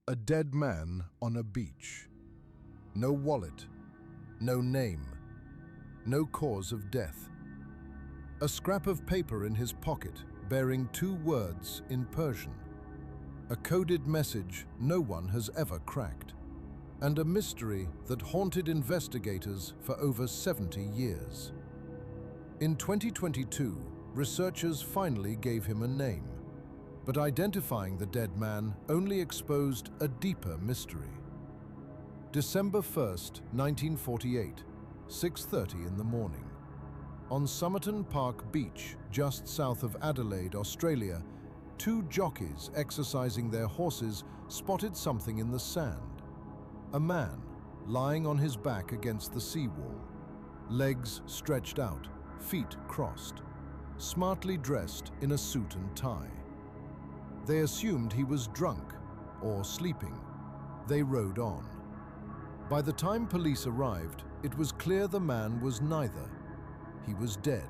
A dead man on a beach. No wallet, no name, no cause of death. A scrap of paper in his pocket bearing 2 words in Persian. A coded message no one has ever cracked. And a mystery that haunted investigators for over 70 years. In 2022, researchers finally gave him a name. But identifying the dead man only exposed a deeper mystery. December 1st, 1948, 6:30 in the morning. On Somerton Park Beach, just south of Adelaide, Australia, 2 jockeys exercising their horses spotted something in the sand. A man lying on his back against the seawall, legs stretched out, feet crossed, smartly dressed in a suit and tie. They assumed he was drunk or sleeping. They rode on. By the time police arrived, it was clear the man was neither. He was dead.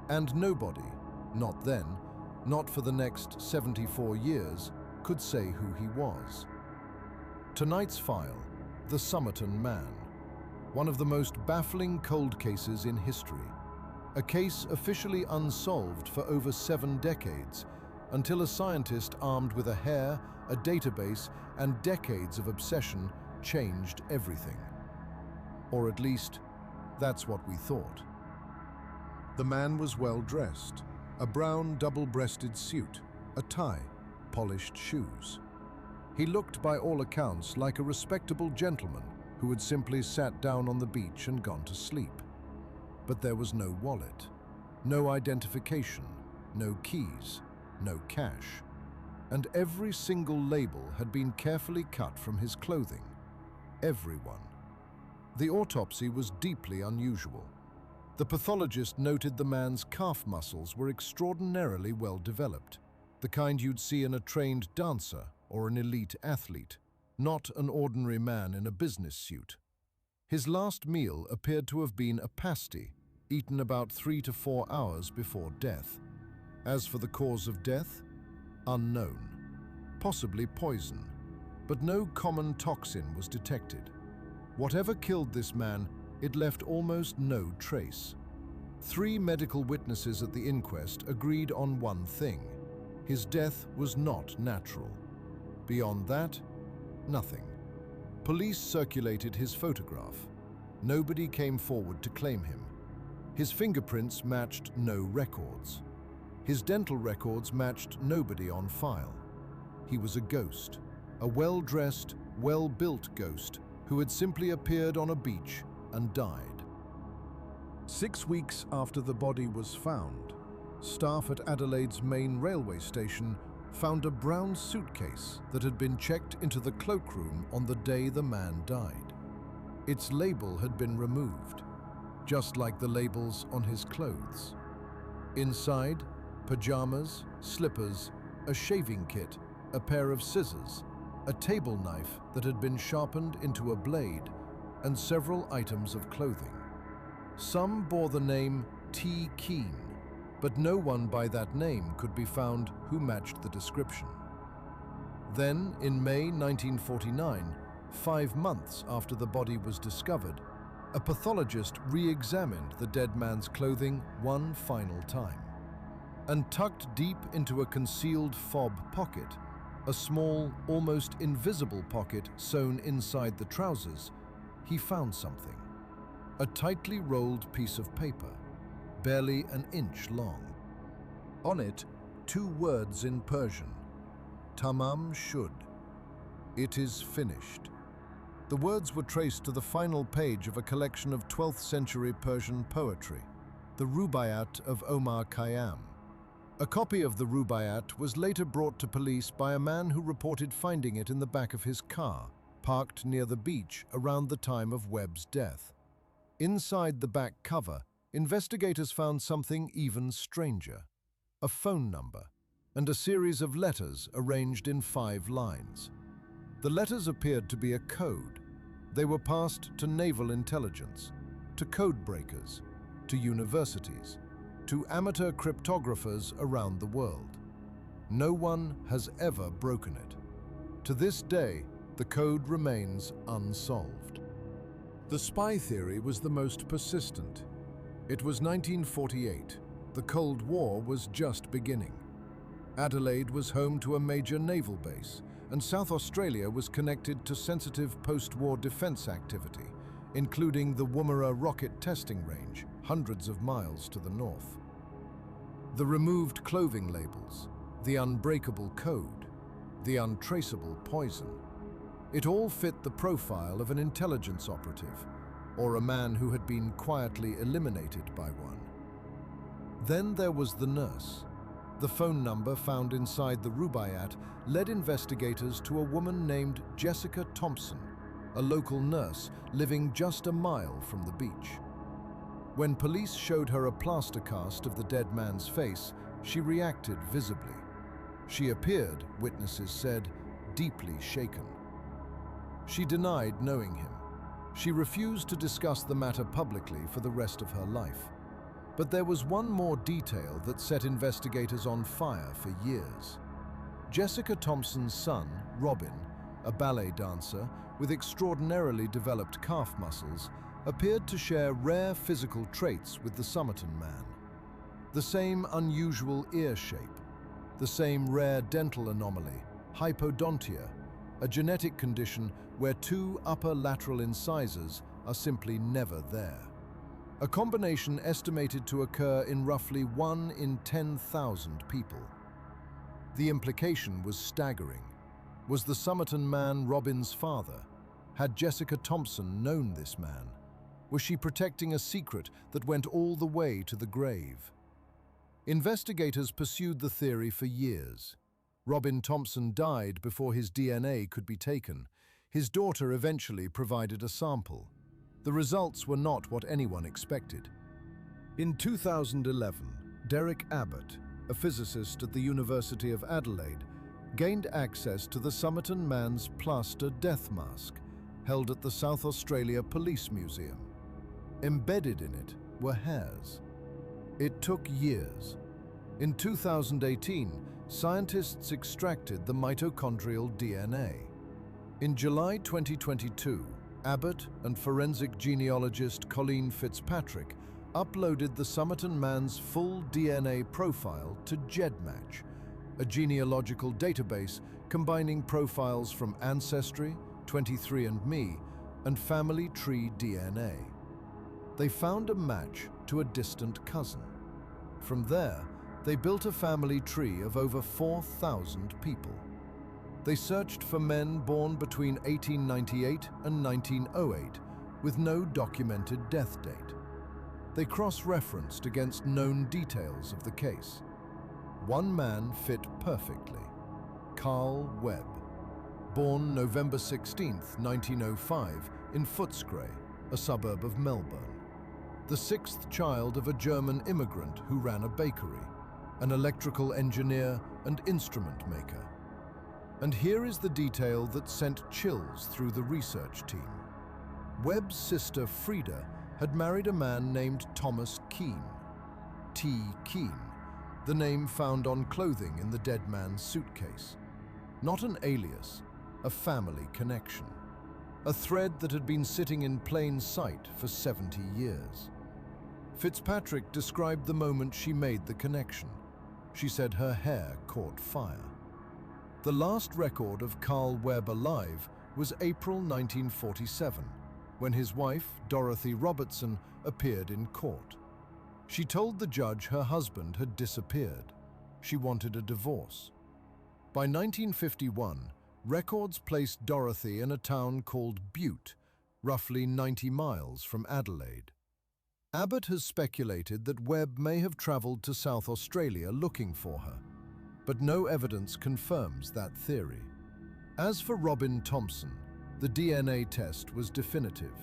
And nobody, not then, not for the next 74 years, could say who he was. Tonight's file, the Somerton Man. One of the most baffling cold cases in history. A case officially unsolved for over 7 decades, until a scientist armed with a hair, a database, and decades of obsession changed everything. Or at least, that's what we thought. The man was well dressed, a brown double-breasted suit, a tie, polished shoes. He looked by all accounts like a respectable gentleman who had simply sat down on the beach and gone to sleep. But there was no wallet, no identification, no keys, no cash, and every single label had been carefully cut from his clothing. Everyone. The autopsy was deeply unusual. The pathologist noted the man's calf muscles were extraordinarily well developed, the kind you'd see in a trained dancer or an elite athlete, not an ordinary man in a business suit. His last meal appeared to have been a pasty, eaten about 3 to 4 hours before death. As for the cause of death, unknown. Possibly poison, but no common toxin was detected. Whatever killed this man, it left almost no trace. 3 medical witnesses at the inquest agreed on one thing: his death was not natural. Beyond that, nothing. Police circulated his photograph. Nobody came forward to claim him. His fingerprints matched no records. His dental records matched nobody on file. He was a ghost, a well-dressed, well-built ghost who had simply appeared on a beach and died. 6 weeks after the body was found, staff at Adelaide's main railway station found a brown suitcase that had been checked into the cloakroom on the day the man died. Its label had been removed, just like the labels on his clothes. Inside, pajamas, slippers, a shaving kit, a pair of scissors, a table knife that had been sharpened into a blade, and several items of clothing. Some bore the name T. Keane, but no one by that name could be found who matched the description. Then, in May 1949, 5 months after the body was discovered, a pathologist re-examined the dead man's clothing one final time. And tucked deep into a concealed fob pocket, a small, almost invisible pocket sewn inside the trousers, he found something. A tightly rolled piece of paper, barely an inch long. On it, 2 words in Persian: Tamam shud. It is finished. The words were traced to the final page of a collection of 12th century Persian poetry, the Rubaiyat of Omar Khayyam. A copy of the Rubaiyat was later brought to police by a man who reported finding it in the back of his car, parked near the beach around the time of Webb's death. Inside the back cover, investigators found something even stranger: a phone number and a series of letters arranged in 5 lines. The letters appeared to be a code. They were passed to Naval intelligence, to code breakers, to universities, to amateur cryptographers around the world. No one has ever broken it. To this day, the code remains unsolved. The spy theory was the most persistent. It was 1948. The Cold War was just beginning. Adelaide was home to a major naval base, and South Australia was connected to sensitive post-war defense activity, including the Woomera rocket testing range, hundreds of miles to the north. The removed clothing labels, the unbreakable code, the untraceable poison. It all fit the profile of an intelligence operative, or a man who had been quietly eliminated by one. Then there was the nurse. The phone number found inside the Rubaiyat led investigators to a woman named Jessica Thompson, a local nurse living just a mile from the beach. When police showed her a plaster cast of the dead man's face, she reacted visibly. She appeared, witnesses said, deeply shaken. She denied knowing him. She refused to discuss the matter publicly for the rest of her life. But there was one more detail that set investigators on fire for years. Jessica Thompson's son, Robin, a ballet dancer with extraordinarily developed calf muscles, appeared to share rare physical traits with the Somerton Man. The same unusual ear shape, the same rare dental anomaly, hypodontia, a genetic condition where two upper lateral incisors are simply never there. A combination estimated to occur in roughly 1 in 10,000 people. The implication was staggering. Was the Somerton Man Robin's father? Had Jessica Thompson known this man? Was she protecting a secret that went all the way to the grave? Investigators pursued the theory for years. Robin Thompson died before his DNA could be taken. His daughter eventually provided a sample. The results were not what anyone expected. In 2011, Derek Abbott, a physicist at the University of Adelaide, gained access to the Somerton Man's plaster death mask, held at the South Australia Police Museum. Embedded in it were hairs. It took years. In 2018, scientists extracted the mitochondrial DNA. In July 2022, Abbott and forensic genealogist Colleen Fitzpatrick uploaded the Somerton Man's full DNA profile to GEDmatch, a genealogical database combining profiles from Ancestry, 23andMe, and family tree DNA. They found a match to a distant cousin. From there, they built a family tree of over 4,000 people. They searched for men born between 1898 and 1908 with no documented death date. They cross-referenced against known details of the case. One man fit perfectly: Carl Webb, born November 16, 1905, in Footscray, a suburb of Melbourne. The sixth child of a German immigrant who ran a bakery, an electrical engineer and instrument maker. And here is the detail that sent chills through the research team. Webb's sister Frida had married a man named Thomas Keane, T. Keane, the name found on clothing in the dead man's suitcase. Not an alias, a family connection. A thread that had been sitting in plain sight for 70 years. Fitzpatrick described the moment she made the connection. She said her hair caught fire. The last record of Carl Webb alive was April 1947, when his wife, Dorothy Robertson, appeared in court. She told the judge her husband had disappeared. She wanted a divorce. By 1951, records placed Dorothy in a town called Butte, roughly 90 miles from Adelaide. Abbott has speculated that Webb may have traveled to South Australia looking for her, but no evidence confirms that theory. As for Robin Thompson, the DNA test was definitive.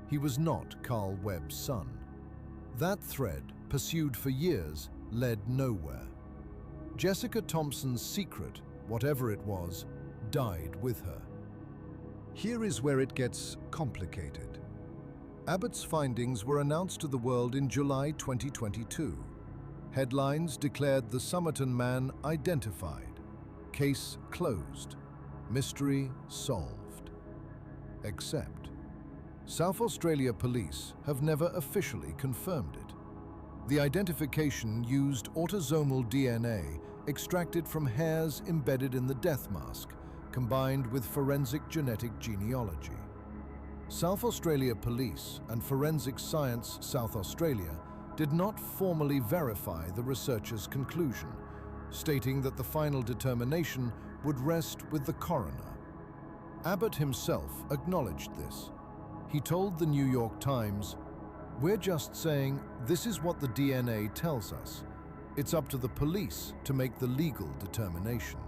He was not Carl Webb's son. That thread, pursued for years, led nowhere. Jessica Thompson's secret, whatever it was, died with her. Here is where it gets complicated. Abbott's findings were announced to the world in July 2022. Headlines declared the Somerton Man identified. Case closed. Mystery solved. Except, South Australia Police have never officially confirmed it. The identification used autosomal DNA extracted from hairs embedded in the death mask, combined with forensic genetic genealogy. South Australia Police and Forensic Science South Australia did not formally verify the researchers' conclusion, stating that the final determination would rest with the coroner. Abbott himself acknowledged this. He told the New York Times, "We're just saying this is what the DNA tells us. It's up to the police to make the legal determination."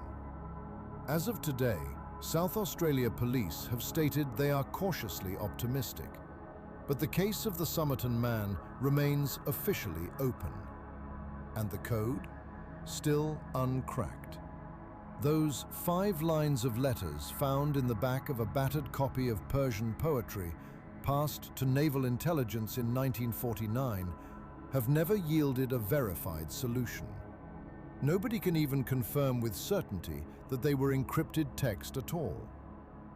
As of today, South Australia Police have stated they are cautiously optimistic, but the case of the Somerton Man remains officially open. And the code? Still uncracked. Those 5 lines of letters found in the back of a battered copy of Persian poetry passed to Naval intelligence in 1949 have never yielded a verified solution. Nobody can even confirm with certainty that they were encrypted text at all.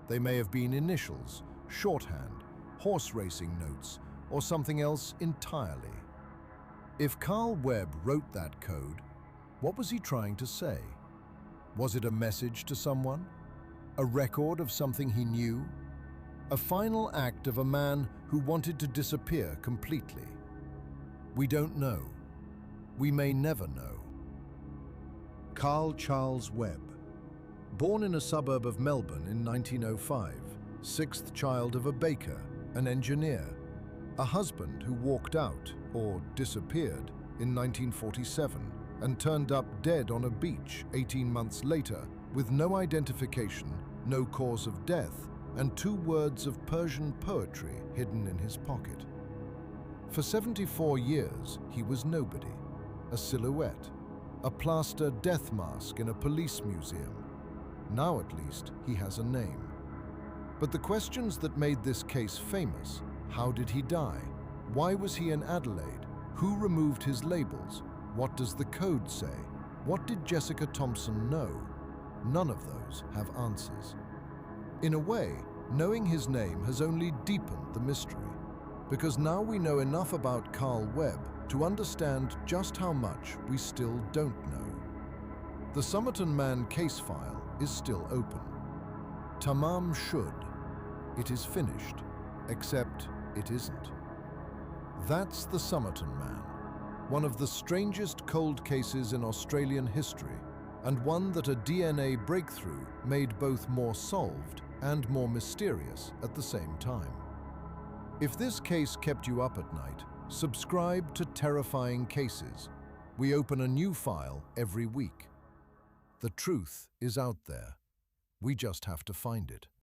They may have been initials, shorthand, horse racing notes, or something else entirely. If Carl Webb wrote that code, what was he trying to say? Was it a message to someone? A record of something he knew? A final act of a man who wanted to disappear completely? We don't know. We may never know. Carl Charles Webb. Born in a suburb of Melbourne in 1905, 6th child of a baker, an engineer, a husband who walked out, or disappeared, in 1947 and turned up dead on a beach 18 months later with no identification, no cause of death, and 2 words of Persian poetry hidden in his pocket. For 74 years, he was nobody, a silhouette, a plaster death mask in a police museum. Now at least, he has a name. But the questions that made this case famous: how did he die? Why was he in Adelaide? Who removed his labels? What does the code say? What did Jessica Thompson know? None of those have answers. In a way, knowing his name has only deepened the mystery, because now we know enough about Carl Webb to understand just how much we still don't know. The Somerton Man case file is still open. Tamam shud. It is finished, except it isn't. That's the Somerton Man, one of the strangest cold cases in Australian history, and one that a DNA breakthrough made both more solved and more mysterious at the same time. If this case kept you up at night, subscribe to Terrifying Cases. We open a new file every week. The truth is out there. We just have to find it.